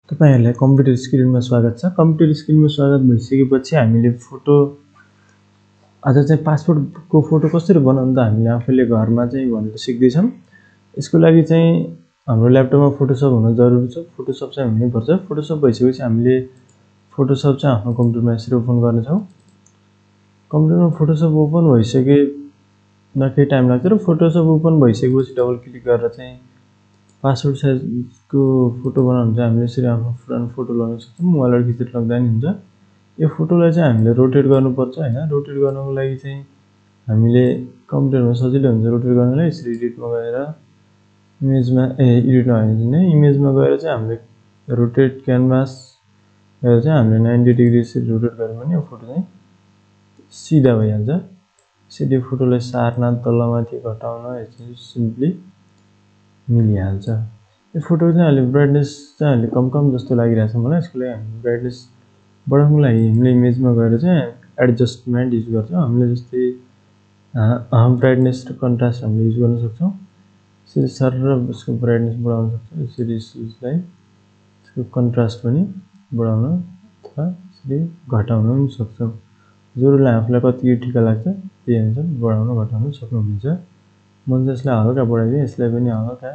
तपाईहरुलाई कम्प्युटर स्क्रिनमा स्वागत छ। कम्प्युटर स्क्रिनमा स्वागत भइसकेपछि हामीले फोटो आज चाहिँ पासपोर्टको फोटो कसरी बनाउनु त हामीले आफैले घरमा चाहिँ भनेर सिक्दै छौं। यसको लागि चाहिँ हाम्रो ल्यापटपमा फोटोशप हुन जरुरी छ। फोटोशप चाहिँ हुनै पर्छ। फोटोशप भइसकेपछि हामीले फोटोशप चाहिँ आफ्नो कम्प्युटरमा यसरी ओपन गर्ने छौं। कम्प्युटरमा फोटोशप ओपन भइसके नकै टाइम लाग्छ र फोटोशप ओपन भइसकेपछि डबल क्लिक गरेर चाहिँ पासपोर्ट साइजको फोटो बनाउन चाहिँ हामीले यसरी आफ्नो पुरानो फोटो लगाउन सक्छौं। मोबाइलबाट खिचेर लग्दा नि हुन्छ। यो फोटोलाई चाहिँ हामीले रोटेट गर्नुपर्छ हैन। रोटेट गर्नको लागि चाहिँ हामीले कम्प्युटरमा सजिलो हुन्छ रोटेट गर्नलाई। यसरी एडिटमा गएर इमेजमा एडिटमा हैन इमेजमा गएर चाहिँ हामीले रोटेट क्यानभास गएर चाहिँ हामीले 90 डिग्री यसरी रोटेट गर्यो भने यो फोटो चाहिँ सिधा भइहाल्छ। यसरी फोटोलाई सार्न तलमाथि घटाउन यसरी सिम्पली मिलिहाल्छ। यो फोटो चाहिँ अहिले ब्राइटनेस चाहिँ अहिले कम जस्तो लागिरहेछ मलाई। यसको लागि हामी ब्राइटनेस बढाउनको लागि हामीले इमेजमा गएर चाहिँ एडजस्टमेन्ट युज गर्छौं। हामीले जस्तै ब्राइटनेस र कन्ट्रास्ट हामीले युज गर्न सक्छौं। यसरी सर र यसको ब्राइटनेस बढाउन सक्छौं। यसरी यसलाई यसको कन्ट्रास्ट पनि बढाउन अथवा यसरी घटाउन पनि सक्छौं। जरुलाई आफुलाई कति ठिक लाग्छ त्यही अनुसार बढाउन घटाउन सक्नुहुन्छ। म चाहिँ यसलाई हल्का बढाइदिए। यसलाई पनि हल्का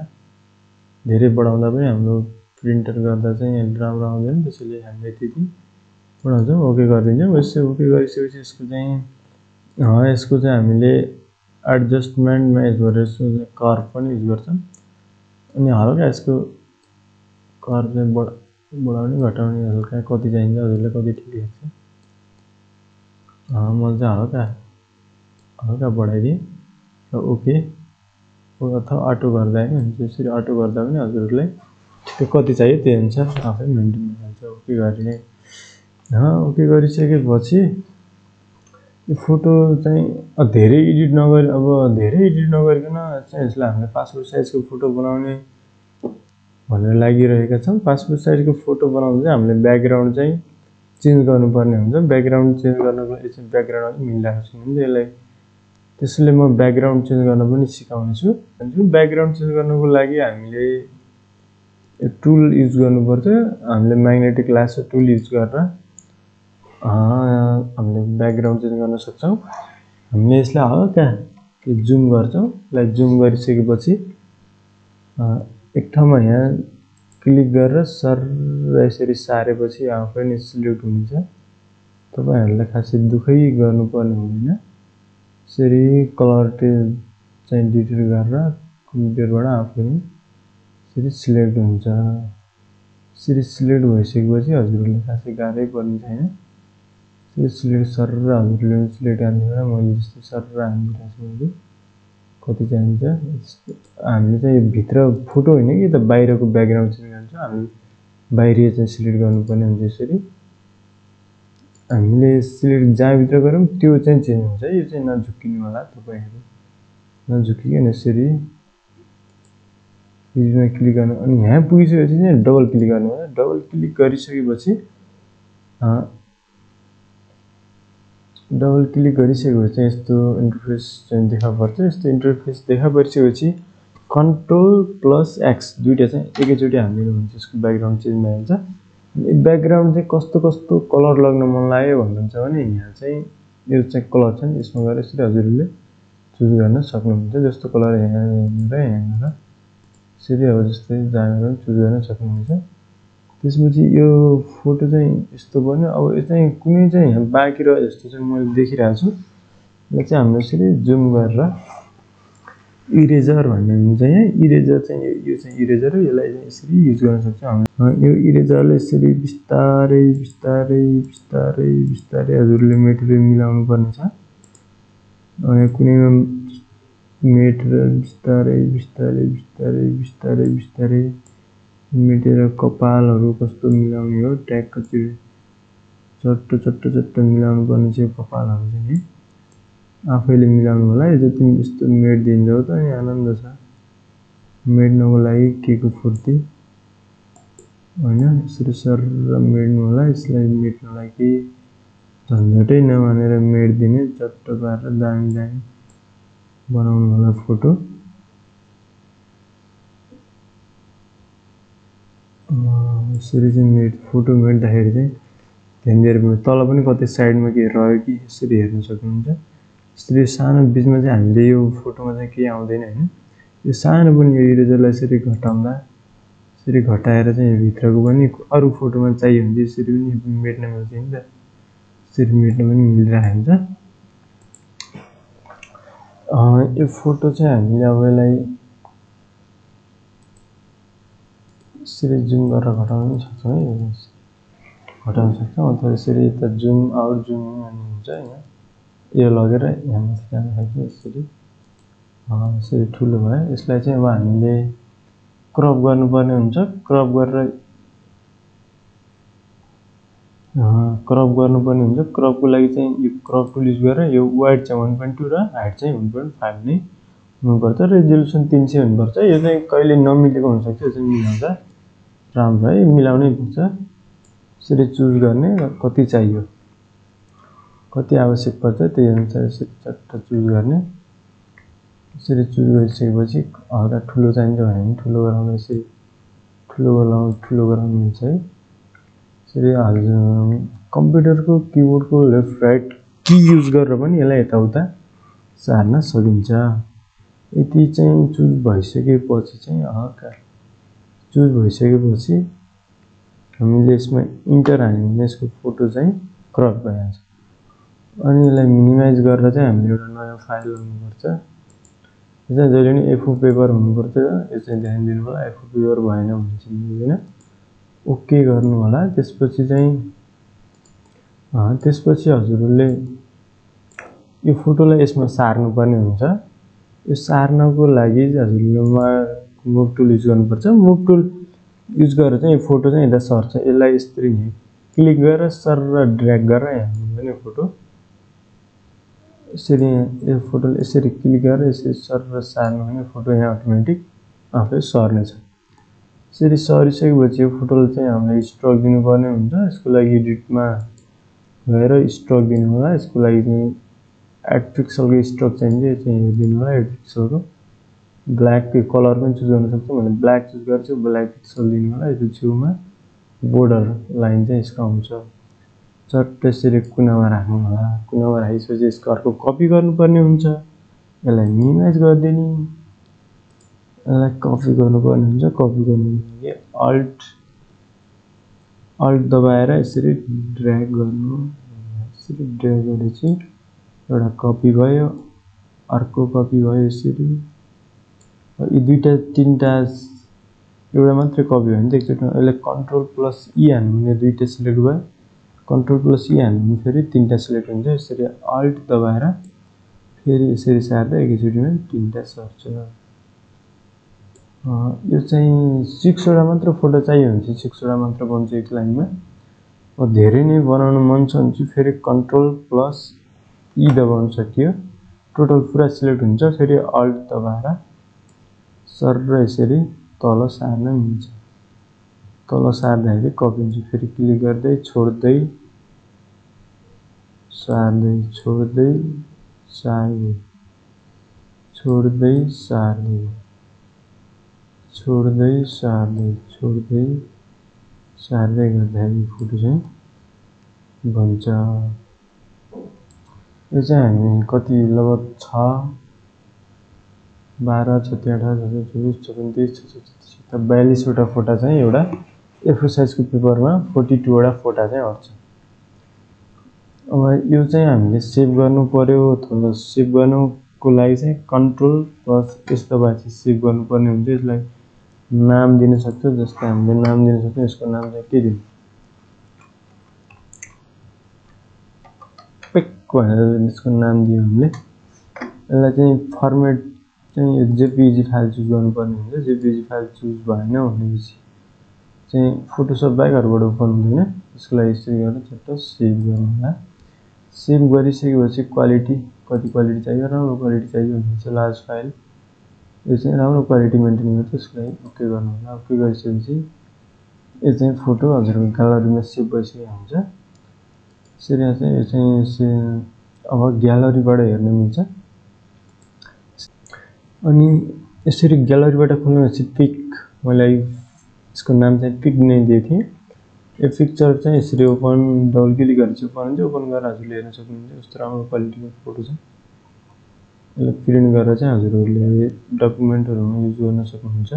धेरै बढाउँदा पनि हाम्रो प्रिन्टर गर्दा चाहिँ राम्रो आउँदैन। त्यसैले हामीले त्यति बढाउँछौं। ओके गरिदिन्छौं। यसो ओके गरिसकेपछि यसको चाहिँ हामीले एडजस्टमेन्टमा युज गरेर कर्भ पनि युज गर्छौं। अनि हल्का यसको कर्भ चाहिँ बढाउने घटाउने हल्का कति चाहिन्छ हजुरलाई कति ठिक लाग्छ। म चाहिँ हल्का बढाइदिए र ओके अथवा अटो गर्दा नि हुन्छ। यसरी अटो गर्दा पनि हजुरहरुलाई ठिक कति चाहियो त्यही अनुसार आफै मेन्टेन हुन्छ। ओके गरिदिए। ओके गरिसकेपछि यो फोटो चाहिँ धेरै एडिट नगरिकन चाहिँ यसलाई हामीले पासपोर्ट साइजको फोटो बनाउने भनेर लागिरहेका छौं। पासपोर्ट साइजको फोटो बनाउँदा चाहिँ हामीले ब्याकग्राउन्ड चाहिँ चेन्ज गर्नुपर्ने हुन्छ। ब्याकग्राउन्ड चेन्ज गर्नको लागि चाहिँ ब्याकग्राउन्ड मिलिरहेको छैन यसलाई। त्यसैले म ब्याकग्राउन्ड चेन्ज गर्न पनि सिकाउने छु। अनि ब्याकग्राउन्ड चेन्ज गर्नको लागि हामीले टुल युज गर्नुपर्छ। हामीले म्याग्नेटिक लासो टुल युज गरेर हामीले ब्याकग्राउन्ड चेन्ज गर्न सक्छौं। हामीले यसलाई हल्का जुम गर्छौं। यसलाई जुम गरिसकेपछि एक ठाउँमा यहाँ क्लिक गरेर सर यसरी सारेपछि आफै नै सिलेक्ट हुन्छ। तपाईहरुलाई खासै दुखै गर्नुपर्ने हुँदैन। यसरी कलर चाहिँ डिलिट गरेर कम्प्युटरबाट आफै नै यसरी सिलेक्ट हुन्छ। यसरी सिलेक्ट भइसकेपछि हजुरहरुले खासै गाह्रै पर्ने छैन। यसरी सिलेक्ट सर हजुरले सिलेक्ट हान्दिनु मैले जस्तै सर हान्दिरहेछु मैले कति चाहिन्छ। हामीले चाहिँ भित्र फोटो हैन कि त बाहिरको ब्याकग्राउन्ड चेन्ज गर्छ। हामीले बाहिरिया चाहिँ सिलेक्ट गर्नुपर्ने हुन्छ। यसरी हामीले सिलेक्ट जहाँ भित्र गरौँ त्यो चाहिँ चेन्ज हुन्छ। यो चाहिँ नझुक्किनु होला तपाईहरु नझुक्किकन यसरी युजमा क्लिक गर्नु अनि यहाँ पुगिसकेपछि चाहिँ डबल क्लिक गर्नु हो। डबल क्लिक गरिसकेपछि चाहिँ यस्तो इन्टरफेस चाहिँ देखा पर्छ। यस्तो इन्टरफेस देखा परिसकेपछि कन्ट्रोल प्लस एक्स दुईटा चाहिँ एकैचोटी हान्दिनु हुन्छ। यसको ब्याकग्राउन्ड चेन्ज भइहाल्छ। ब्याकग्राउन्ड चाहिँ कस्तो कलर लाग्न मन लाग्यो भन्नुहुन्छ भने यहाँ चाहिँ यो चाहिँ कलर छ नि यसमा गएर यसरी हजुरले चुज गर्न सक्नुहुन्छ। जस्तो कलर यहाँ यसरी अब जस्तै जानेर चुज गर्न सक्नुहुन्छ। त्यसपछि यो फोटो चाहिँ यस्तो बन्यो। अब यो चाहिँ कुनै चाहिँ यहाँ बाँकी रह्यो जस्तो चाहिँ मैले देखिरहेको छु। यसलाई चाहिँ हामीले यसरी जुम गरेर इरेजर भन्ने हुन्छ। यहाँ इरेजर चाहिँ यो चाहिँ इरेजर हो। यसलाई चाहिँ यसरी युज गर्न सक्छौं हामीले। यो इरेजरले यसरी बिस्तारै हजुरले मेटेरियल मिलाउनु पर्ने छ। यहाँ कुनैमा मेटेरियल बिस्तारै मेटेर कपालहरु कस्तो मिलाउने हो ट्याग कति चट्ट मिलाउनु पर्ने छ। कपालहरु चाहिँ आफैले मिलाउनु होला। यो जति यस्तो मेट दिन्छौ त अनि आनन्द छ। मेट्नको लागि केको फुर्ती हैन। यसरी सर मेट्नु होला। यसलाई मेट्न लागि झन्झटै नमानेर मेट दिने चट्ट पारेर दामी बनाउनु होला फोटो। यसरी चाहिँ फोटो मेट्दाखेरि चाहिँ ध्यान दिएर तल पनि कतै साइडमा के रह्यो कि यसरी हेर्न सक्नुहुन्छ। यसरी सानो बिचमा चाहिँ हामीले यो फोटोमा चाहिँ केही आउँदैन हैन। यो सानो पनि यो इरेजरलाई यसरी घटाउँदा यसरी घटाएर चाहिँ यो भित्रको पनि अरु फोटोमा चाहियो भने यसरी पनि मेट्न मिल्छ नि त। यसरी मेट्न पनि मिलिरहेको हुन्छ। यो फोटो चाहिँ हामीले अब यसलाई यसरी जुम गरेर घटाउन सक्छौँ है। घटाउन सक्छौँ अथवा यसरी यता जुम आउट जुम इन भन्ने हुन्छ हैन। यो लगेर यहाँ माथि जाँदाखेरि यसरी यसरी ठुलो भयो। यसलाई चाहिँ अब हामीले क्रप गर्नुपर्ने हुन्छ। क्रप गरेर क्रपको लागि चाहिँ यो क्रप टुल युज गरेर यो वाइड चाहिँ 1.2 र हाइट चाहिँ 1.5 नै हुनुपर्छ। रेजोल्युसन 300 हुनुपर्छ। यो चाहिँ कहिले नमिलेको हुन्छ यो चाहिँ मिलाउँदा राम्रो है, मिलाउनै पर्छ। यसरी चुज गर्ने कति चाहियो, कति आवश्यक पर्छ त्यही अनुसार यसरी चट्ट चुज गर्ने। यसरी चुज गरिसकेपछि हल्का ठुलो चाहिन्छ भने ठुलो गराउन यसरी ठुलो गराउन मिल्छ है। यसरी कम्प्युटरको किबोर्डको लेफ्ट राइट की युज गरेर पनि यसलाई यताउता सार्न सकिन्छ। यति चाहिँ चुज भइसकेपछि चाहिँ हामीले यसमा इन्टर हाल्यो भने यसको फोटो चाहिँ क्रप भइहाल्छ। अनि यसलाई मिनिमाइज गरेर चाहिँ हामीले एउटा नयाँ फाइल ल्याउनुपर्छ। यो चाहिँ जहिले पनि A4 पेपर हुनुपर्छ। यो चाहिँ ध्यान दिनु होला, A4 पेपर भएन भने चाहिँ मिल्दैन। ओके गर्नु होला। त्यसपछि हजुरले यो फोटोलाई यसमा सार्नुपर्ने हुन्छ। यो सार्नको लागि हजुरले मुभ टुल युज गर्नुपर्छ। मुभ टुल युज गरेर चाहिँ यो फोटो चाहिँ यता सर्छ। यसलाई यसरी क्लिक गरेर सर र ड्र्याग गरेर यहाँ पनि फोटो यसरी यो फोटोले यसरी क्लिक गरेर यसरी सर र सार्नु भने फोटो यहाँ अटोमेटिक आफै सर्नेछ। यसरी सरिसकेपछि यो फोटोलाई चाहिँ हामीले स्ट्रोक दिनुपर्ने हुन्छ। यसको लागि एडिटमा गएर स्ट्रोक दिनु होला। यसको लागि चाहिँ एड पिक्सलको स्ट्रोक चाहिन्छ। यो चाहिँ दिनु होला एड पिक्सलको। ब्ल्याक कलर पनि चुज गर्न सक्छौँ भने ब्ल्याक चुज गर्छु, ब्ल्याक पिक्सल दिनु होला। यो छेउमा बोर्डर लाइन चाहिँ यसको आउँछ। चट्ट यसरी कुनामा राख्नु होला। कुनामा राखिसकेपछि यसको अर्को कपी गर्नुपर्ने हुन्छ। यसलाई मिनिमाइज गरिदिने, यसलाई कपी गर्नुपर्ने हुन्छ। कपी गर्नु लागि अल्ट दबाएर यसरी ड्र्याग गर्नु। यसरी ड्र्याग गरेपछि एउटा कपी भयो, अर्को कपी भयो। यसरी यी दुईटा तीनटा एउटा मात्रै कपी भयो भने त एकचोटि यसलाई कन्ट्रोल+E हान्नु भने दुईटा सिलेक्ट भयो, कन्ट्रोल+E हान्नु भने फेरि तीनटा सिलेक्ट हुन्छ। यसरी अल्ट दबाएर फेरि यसरी सार्दा एकैचोटिमा तीनटा सर्छ। यो चाहिँ 6 वटा मात्र फोटो चाहियो भने चाहिँ 6 वटा मात्र बन्छ एक लाइनमा। धेरै नै बनाउन मन छ भने चाहिँ फेरि कन्ट्रोल+E दबाउन सकियो। टोटल पुरा सिलेक्ट हुन्छ। फेरि अल्ट दबाएर सर र यसरी तल सार्न मिल्छ। तल सार्दाखेरि कपी हुन्छ। फेरि क्लिक गर्दै छोड्दै सार्दै छोड्दै सार्दै छोड्दै सार्दै छोड्दै सार्दै छोड्दै सार्दै गर्दाखेरि फोटो चाहिँ बन्छ। यो चाहिँ हामी कति लगभग 6, 12, 18, 18, 24, 34, 36, 42 वटा फोटा चाहिँ एउटा A4 साइजको पेपरमा 42 वटा फोटा चाहिँ अट्छ। अब यो चाहिँ हामीले सेभ गर्नु पर्यो। अथवा सेभ गर्नुको लागि चाहिँ कन्ट्रोल+S दबाएपछि सेभ गर्नुपर्ने हुन्छ। यसलाई नाम दिन सक्छौँ। जस्तै हामीले नाम दिन सक्छौँ। यसको नाम चाहिँ के दिनु, पिक भनेर यसको नाम दियो हामीले। यसलाई चाहिँ फर्मेट चाहिँ जेपीजी फाइल चुज गर्नुपर्ने हुन्छ। जेपीजी फाइल चुज भएन भनेपछि चाहिँ फोटोसप बाहेक अरूबाट ओपन हुँदैन। यसको लागि यसरी गरेर चट्ट सेभ गर्नु होला। सेभ गरिसकेपछि क्वालिटी कति क्वालिटी चाहियो, राम्रो क्वालिटी चाहियो भने चाहिँ लार्ज फाइल यो चाहिँ राम्रो क्वालिटी मेन्टेन गर्छ। यसको लागि ओके गर्नु होला। ओके गरिसकेपछि यो चाहिँ फोटो हजुरको ग्यालरीमा सेभ भइसकेको हुन्छ। यसरी चाहिँ यो चाहिँ अब ग्यालरीबाट हेर्न मिल्छ। अनि यसरी ग्यालरीबाट खोल्नु चाहिँ पिक मैले यसको नाम चाहिँ पिक नै दिएको थिएँ। यो पिक्चर चाहिँ यसरी ओपन डबल क्लिक गरेर चाहिँ ओपन हुन्छ। ओपन गरेर हजुरले हेर्न सक्नुहुन्छ कस्तो राम्रो क्वालिटीको फोटो छ। यसलाई प्रिन्ट गरेर चाहिँ हजुरहरूले डकुमेन्टहरुमा युज गर्न सक्नुहुन्छ।